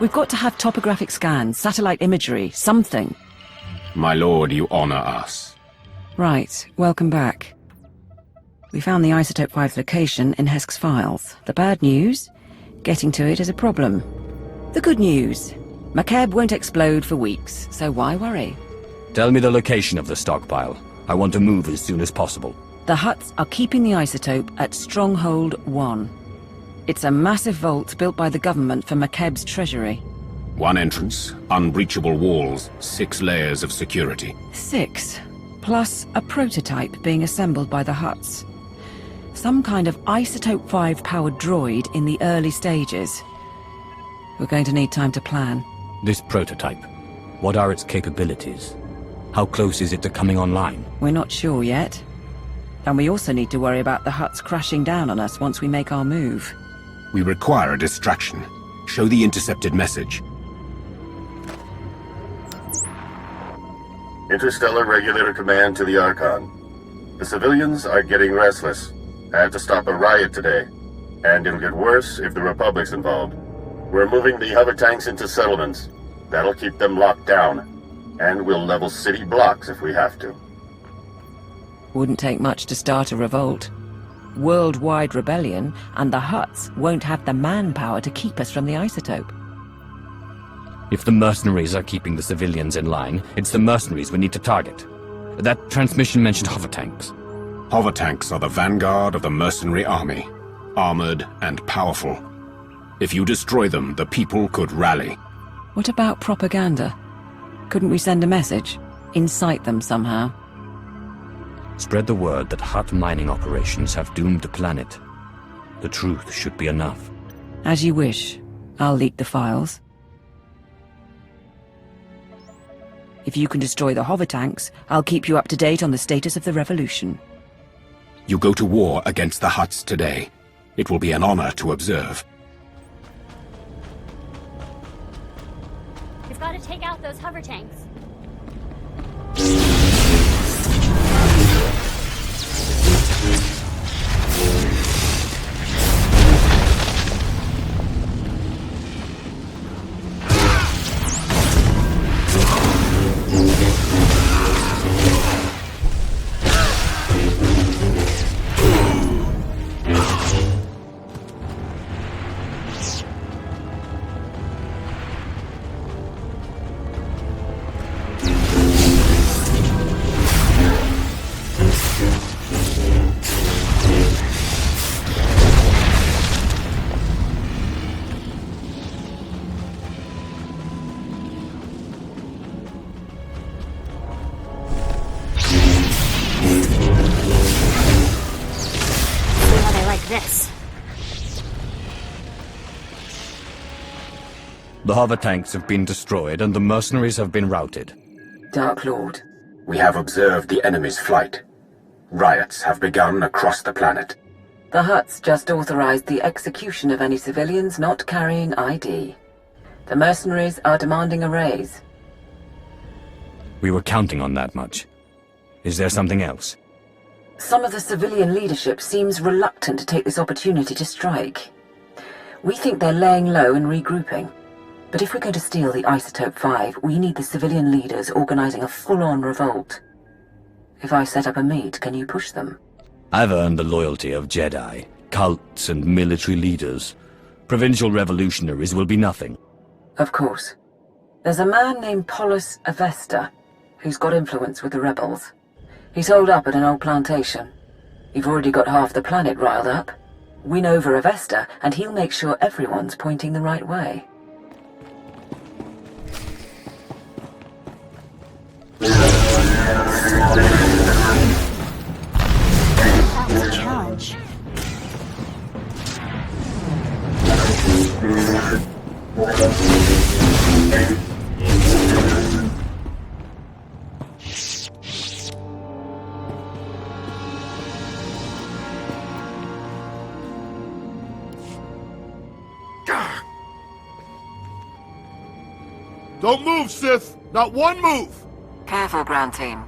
We've got to have topographic scans, satellite imagery, something. My lord, you honor us. Right, welcome back. We found the Isotope 5's location in Hesk's files. The bad news? Getting to it is a problem. The good news? McKeb won't explode for weeks, so why worry? Tell me the location of the stockpile. I want to move as soon as possible. The Hutts are keeping the isotope at Stronghold 1. It's a massive vault built by the government for McKeb's treasury. One entrance, unbreachable walls, 6 layers of security. 6, plus a prototype being assembled by the Hutts. Some kind of Isotope 5-powered droid in the early stages. We're going to need time to plan. This prototype, what are its capabilities? How close is it to coming online? We're not sure yet. And we also need to worry about the Hutts crashing down on us once we make our move. We require a distraction. Show the intercepted message. Interstellar Regulator Command to the Archon. The civilians are getting restless. I had to stop a riot today. And it'll get worse if the Republic's involved. We're moving the hover tanks into settlements. That'll keep them locked down. And we'll level city blocks if we have to. Wouldn't take much to start a revolt. Worldwide rebellion, and the Hutts won't have the manpower to keep us from the isotope. If the mercenaries are keeping the civilians in line, it's the mercenaries we need to target. That transmission mentioned hover tanks. Hover tanks are the vanguard of the mercenary army. Armored and powerful. If you destroy them, the people could rally. What about propaganda? Couldn't we send a message? Incite them somehow? Spread the word that Hutt mining operations have doomed the planet. The truth should be enough. As you wish. I'll leak the files. If you can destroy the hover tanks, I'll keep you up to date on the status of the revolution. You go to war against the Hutts today. It will be an honor to observe. We've got to take out those hover tanks. The hover tanks have been destroyed and the mercenaries have been routed. Dark Lord. We have observed the enemy's flight. Riots have begun across the planet. The Hutts just authorized the execution of any civilians not carrying ID. The mercenaries are demanding a raise. We were counting on that much. Is there something else? Some of the civilian leadership seems reluctant to take this opportunity to strike. We think they're laying low and regrouping. But if we're going to steal the Isotope 5, we need the civilian leaders organizing a full-on revolt. If I set up a meet, can you push them? I've earned the loyalty of Jedi, cults, and military leaders. Provincial revolutionaries will be nothing. Of course. There's a man named Polis Avesta, who's got influence with the rebels. He's holed up at an old plantation. You've already got half the planet riled up. Win over Avesta, and he'll make sure everyone's pointing the right way. That was a challenge. Don't move, Sith! Not one move! Careful, ground team.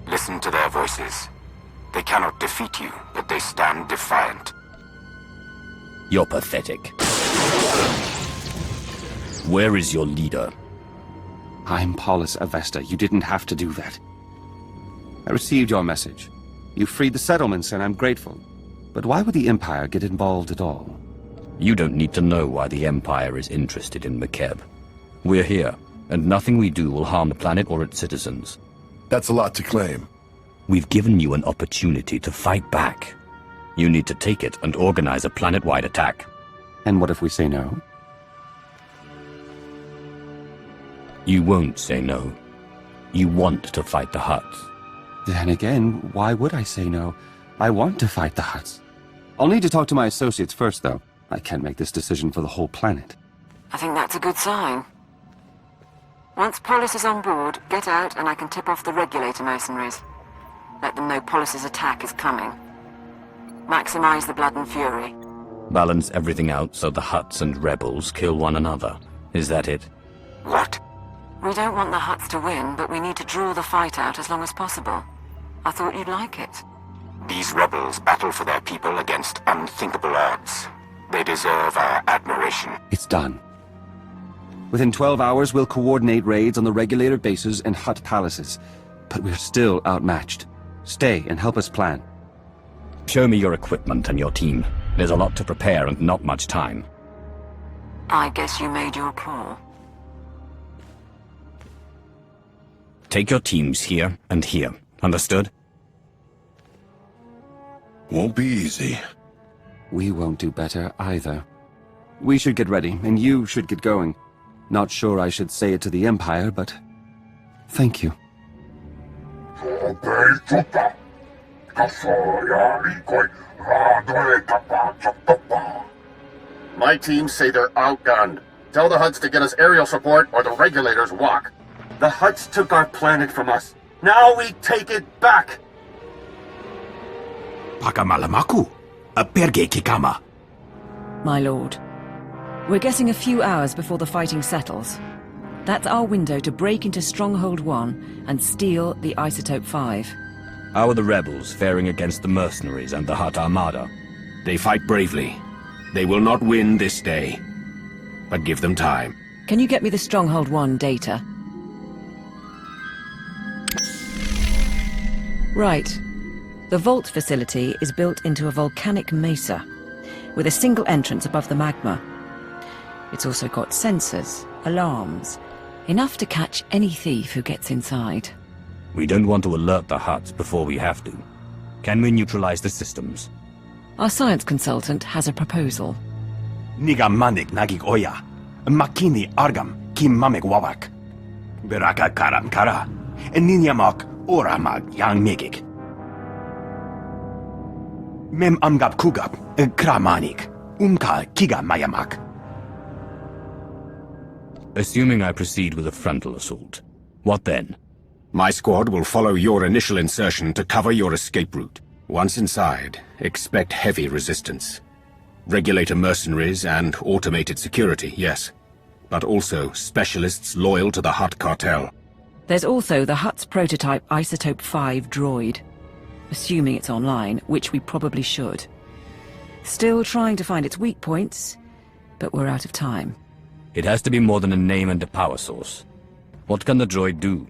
Listen to their voices. They cannot defeat you, but they stand defiant. You're pathetic. Where is your leader? I'm Paulus Avesta. You didn't have to do that. I received your message. You freed the settlements, and I'm grateful. But why would the Empire get involved at all? You don't need to know why the Empire is interested in McKeb. We're here, and nothing we do will harm the planet or its citizens. That's a lot to claim. We've given you an opportunity to fight back. You need to take it and organize a planet-wide attack. And what if we say no? You won't say no. You want to fight the Hutts. Then again, why would I say no? I want to fight the Hutts. I'll need to talk to my associates first, though. I can't make this decision for the whole planet. I think that's a good sign. Once Polis is on board, get out and I can tip off the regulator mercenaries. Let them know Polis's attack is coming. Maximize the blood and fury. Balance everything out so the Hutts and rebels kill one another. Is that it? What? We don't want the Hutts to win, but we need to draw the fight out as long as possible. I thought you'd like it. These rebels battle for their people against unthinkable odds. They deserve our admiration. It's done. Within 12 hours, we'll coordinate raids on the regulator bases and Hutt palaces. But we're still outmatched. Stay and help us plan. Show me your equipment and your team. There's a lot to prepare and not much time. I guess you made your call. Take your teams here and here. Understood? Won't be easy. We won't do better either. We should get ready, and you should get going. Not sure I should say it to the Empire, but thank you. My teams say they're outgunned. Tell the Hutts to get us aerial support or the regulators walk. The Hutts took our planet from us. Now we take it back! Pakamalamaku, a perge kikama. My lord, we're getting a few hours before the fighting settles. That's our window to break into Stronghold 1 and steal the Isotope 5. How are the rebels faring against the mercenaries and the Hutt Armada? They fight bravely. They will not win this day. But give them time. Can you get me the Stronghold 1 data? Right. The vault facility is built into a volcanic mesa, with a single entrance above the magma. It's also got sensors, alarms, enough to catch any thief who gets inside. We don't want to alert the Hutts before we have to. Can we neutralize the systems? Our science consultant has a proposal. Niga manik nagig oya. Makini argam kim mamek wawak. Beraka karam kara. Ninyamak oramag yang megik. Mem amgap kugap kramanik. Kiga mayamak. Assuming I proceed with a frontal assault, what then? My squad will follow your initial insertion to cover your escape route. Once inside, expect heavy resistance. Regulator mercenaries and automated security, yes. But also specialists loyal to the Hutt Cartel. There's also the Hutt's prototype Isotope 5 droid. Assuming it's online, which we probably should. Still trying to find its weak points, but we're out of time. It has to be more than a name and a power source. What can the droid do?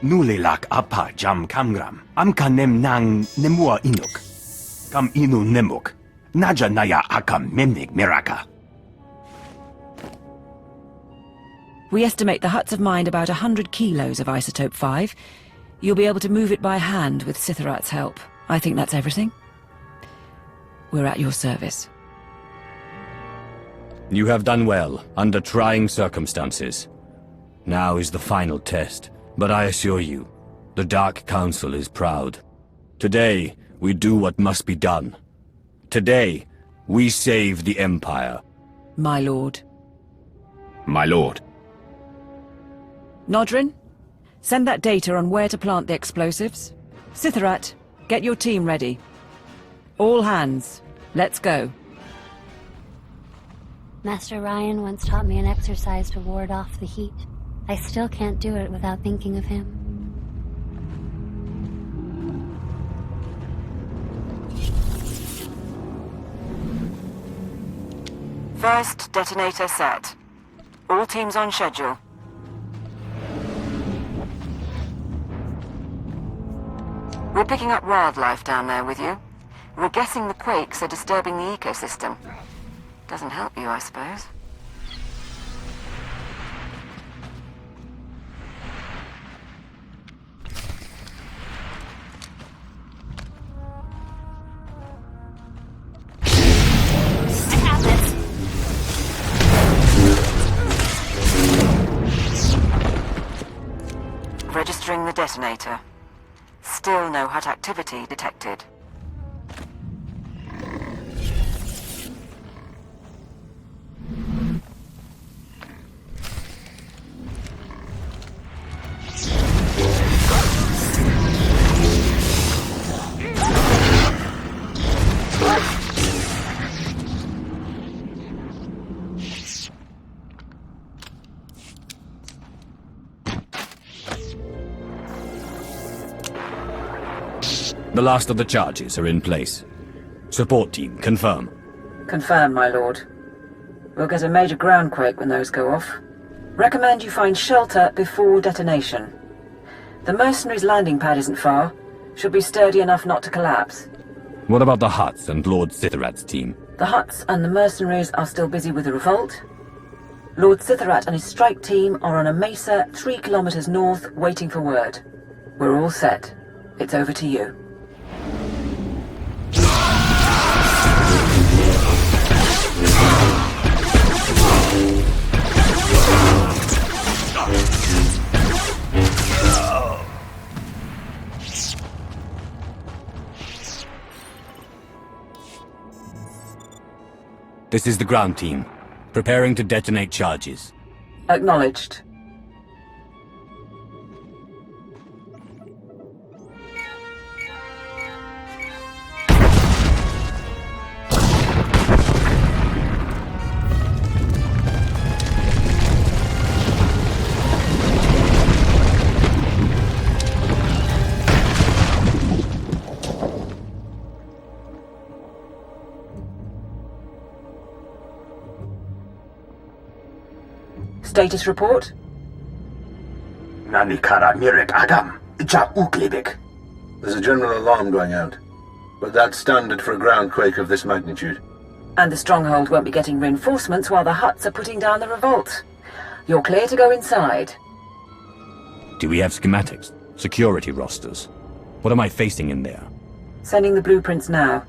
Nulilak apa jam kamgram. Amka nem nang nemua inuk. Kam inu nemuk. Naja naya akam memnik miraka. We estimate the Hutts have mined about 100 kilos of Isotope 5. You'll be able to move it by hand with Sithorat's help. I think that's everything. We're at your service. You have done well, under trying circumstances. Now is the final test, but I assure you, the Dark Council is proud. Today, we do what must be done. Today, we save the Empire. My lord. My lord. Nodrin, send that data on where to plant the explosives. Sithorat, get your team ready. All hands, let's go. Master Ryan once taught me an exercise to ward off the heat. I still can't do it without thinking of him. First detonator set. All teams on schedule. We're picking up wildlife down there with you. We're guessing the quakes are disturbing the ecosystem. Doesn't help you, I suppose. Registering the detonator. Still no Hutt activity detected. The last of the charges are in place. Support team, confirm. Confirm, my lord. We'll get a major groundquake when those go off. Recommend you find shelter before detonation. The mercenaries' landing pad isn't far. Should be sturdy enough not to collapse. What about the Hutts and Lord Sithorat's team? The Hutts and the mercenaries are still busy with the revolt. Lord Sithorat and his strike team are on a mesa 3 kilometers north, waiting for word. We're all set. It's over to you. This is the ground team, preparing to detonate charges. Acknowledged. Status report? Nanikara Mirek Agam, Ja Uklibik. There's a general alarm going out, but that's standard for a groundquake of this magnitude. And the stronghold won't be getting reinforcements while the Hutts are putting down the revolt. You're clear to go inside. Do we have schematics? Security rosters? What am I facing in there? Sending the blueprints now.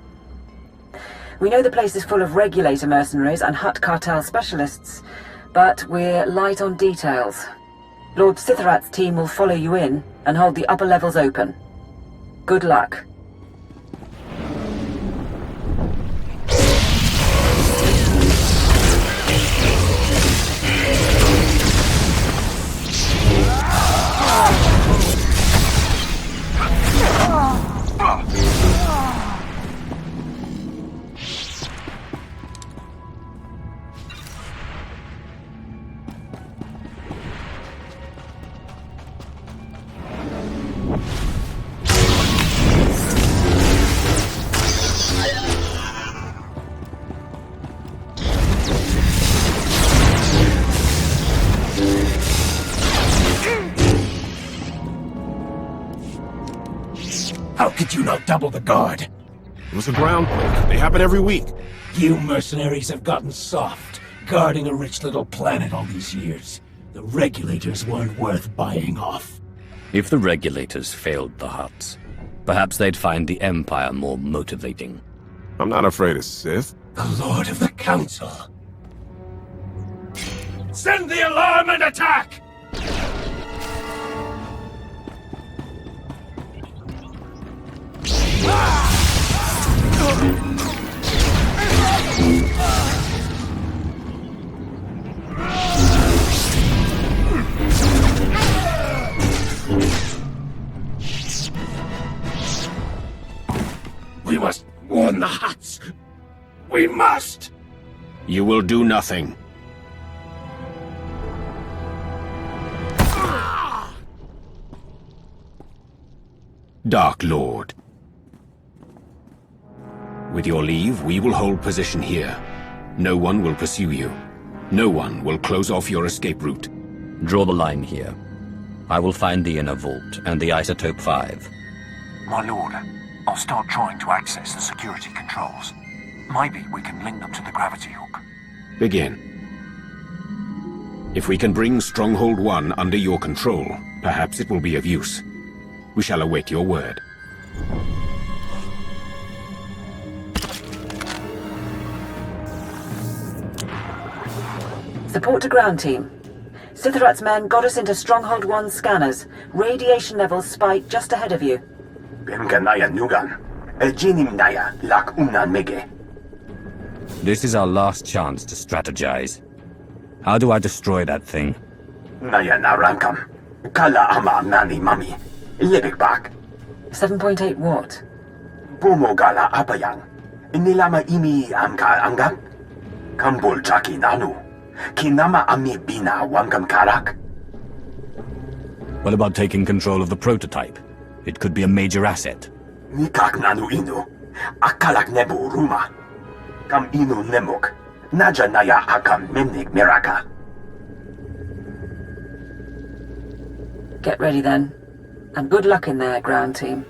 We know the place is full of regulator mercenaries and Hutt Cartel specialists, but we're light on details. Lord Sithorat's team will follow you in and hold the upper levels open. Good luck. How could you not double the guard? It was a groundquake. They happen every week. You mercenaries have gotten soft, guarding a rich little planet all these years. The regulators weren't worth buying off. If the regulators failed the Hutts, perhaps they'd find the Empire more motivating. I'm not afraid of Sith. The Lord of the Council. Send the alarm and attack! We must warn the Hutts. We must! You will do nothing. Dark Lord. With your leave, we will hold position here. No one will pursue you. No one will close off your escape route. Draw the line here. I will find the inner vault and the Isotope 5. My lord, I'll start trying to access the security controls. Maybe we can link them to the gravity hook. Begin. If we can bring Stronghold 1 under your control, perhaps it will be of use. We shall await your word. Support to ground team. Sithrat's men got us into Stronghold 1 scanners. Radiation levels spike just ahead of you. Bimganaya nugan. Ejinimnaya lak una mege. This is our last chance to strategize. How do I destroy that thing? Naya narankam. Kala ama nani mami. Libik bak. 7.8 watt. Bumo gala apayang. Inilama imi amka angam. Kambul chaki nanu. Kinama ami bina wangam karak. What about taking control of the prototype? It could be a major asset. Nikak nanu inu. Akalak nebu ruma. Kam inu nemuk. Naja naya akam memnik miraka. Get ready then. And good luck in there, ground team.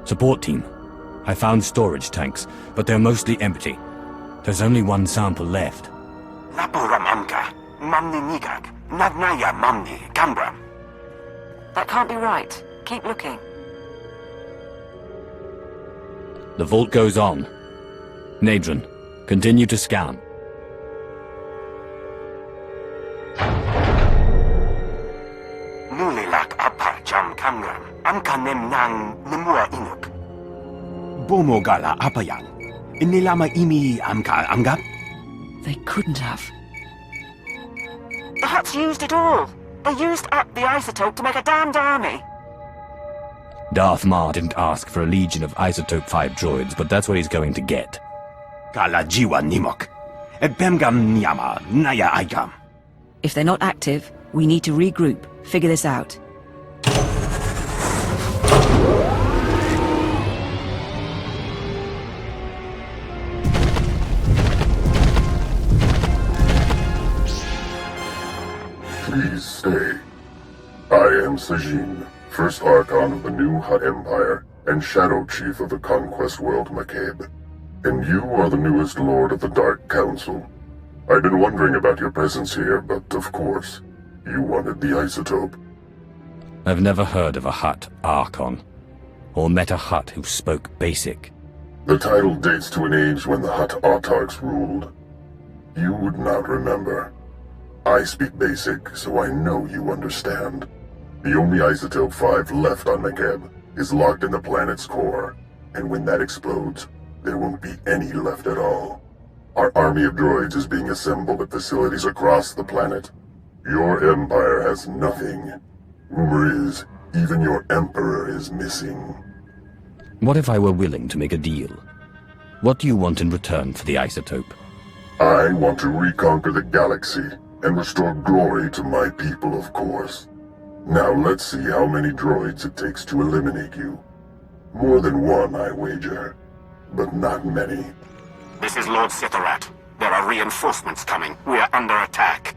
Support team. I found storage tanks, but they're mostly empty. There's only one sample left. Lapuram amka. Mamni nigak. Nagnaya mamni kambram. That can't be right. Keep looking. The vault goes on. Nadron, continue to scan. Nulilak apa jam kambram. Amka nem nang nemua inuk. Bumo gala apayang. Inilama imi amka angam. They couldn't have. The Hutts used it all. They used up the isotope to make a damned army. Darth Maul didn't ask for a legion of Isotope 5 droids, but that's what he's going to get. Kala jiwa nimok. Bemgam nyama naya aigam. If they're not active, we need to regroup, figure this out. Please stay. I am Sajin, First Archon of the new Hutt Empire, and Shadow Chief of the Conquest World McCabe. And you are the newest Lord of the Dark Council. I've been wondering about your presence here, but of course, you wanted the isotope. I've never heard of a Hutt Archon, or met a Hutt who spoke Basic. The title dates to an age when the Hutt autarchs ruled. You would not remember. I speak Basic, so I know you understand. The only Isotope 5 left on McCabe is locked in the planet's core, and when that explodes, there won't be any left at all. Our army of droids is being assembled at facilities across the planet. Your empire has nothing. Rumor is, even your emperor is missing. What if I were willing to make a deal? What do you want in return for the isotope? I want to reconquer the galaxy and restore glory to my people, of course. Now let's see how many droids it takes to eliminate you. More than one, I wager, but not many. This is Lord SWTOR. There are reinforcements coming. We are under attack.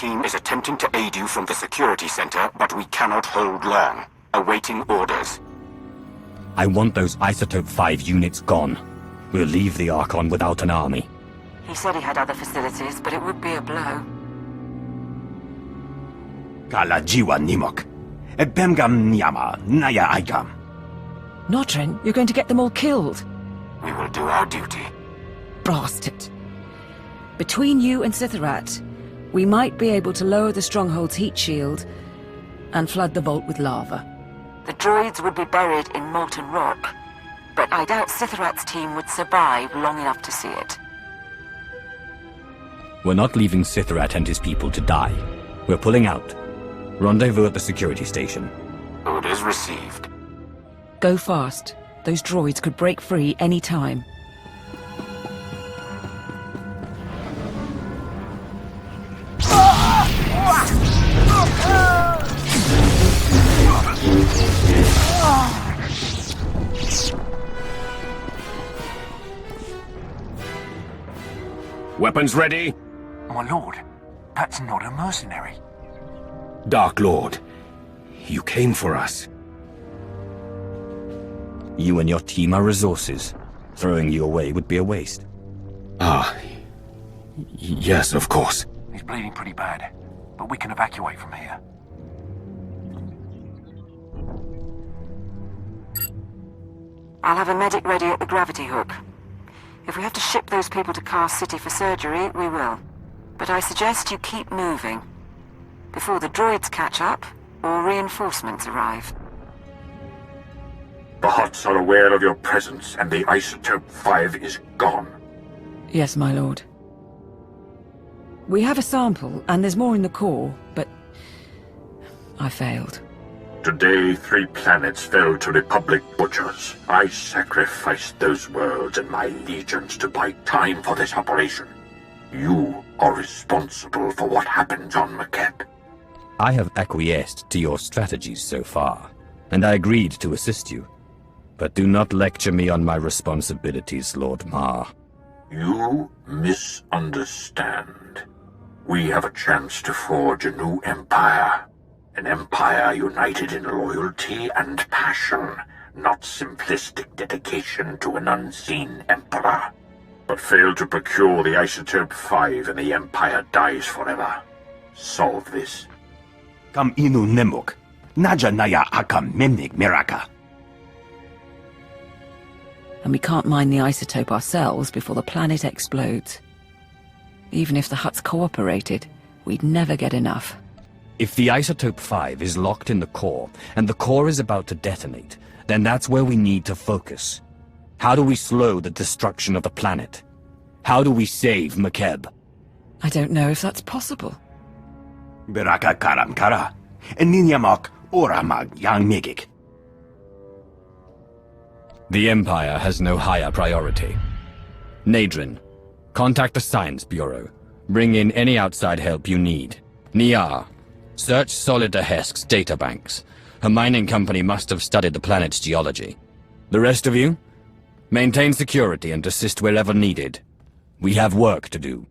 team is attempting to aid you from the security center, but we cannot hold long. Awaiting orders. I want those Isotope 5 units gone. We'll leave the Archon without an army. He said he had other facilities, but it would be a blow. Kala jiwa nimok. Ebemgam nyama naya igam. Notrin, you're going to get them all killed. We will do our duty. Bastard. Between you and Sitharat, we might be able to lower the stronghold's heat shield and flood the vault with lava. The droids would be buried in molten rock, but I doubt Sitharat's team would survive long enough to see it. We're not leaving Sitharat and his people to die. We're pulling out. Rendezvous at the security station. Orders received. Go fast. Those droids could break free any time. Weapons ready? My lord, that's not a mercenary. Dark Lord, you came for us. You and your team are resources. Throwing you away would be a waste. Yes, of course. He's bleeding pretty bad, but we can evacuate from here. I'll have a medic ready at the gravity hook. If we have to ship those people to Car City for surgery, we will. But I suggest you keep moving. Before the droids catch up, or reinforcements arrive. The Hutts are aware of your presence, and the Isotope 5 is gone. Yes, my lord. We have a sample, and there's more in the core, but I failed. Today, 3 planets fell to Republic butchers. I sacrificed those worlds and my legions to buy time for this operation. You are responsible for what happens on Makeb. I have acquiesced to your strategies so far, and I agreed to assist you. But do not lecture me on my responsibilities, Lord Mar. You misunderstand. We have a chance to forge a new empire. An empire united in loyalty and passion, not simplistic dedication to an unseen emperor. But fail to procure the Isotope 5 and the empire dies forever. Solve this. Kam inu nemuk. Naja naya akam memnik miraka. And we can't mine the isotope ourselves before the planet explodes. Even if the Hutts cooperated, we'd never get enough. If the Isotope 5 is locked in the core, and the core is about to detonate, then that's where we need to focus. How do we slow the destruction of the planet? How do we save Makeb? I don't know if that's possible. Beraka karam kara. Eninyamak oramag yang megik. The Empire has no higher priority. Nadrin, contact the Science Bureau. Bring in any outside help you need. Niar, search Solida Hesk's databanks. Her mining company must have studied the planet's geology. The rest of you? Maintain security and assist wherever needed. We have work to do.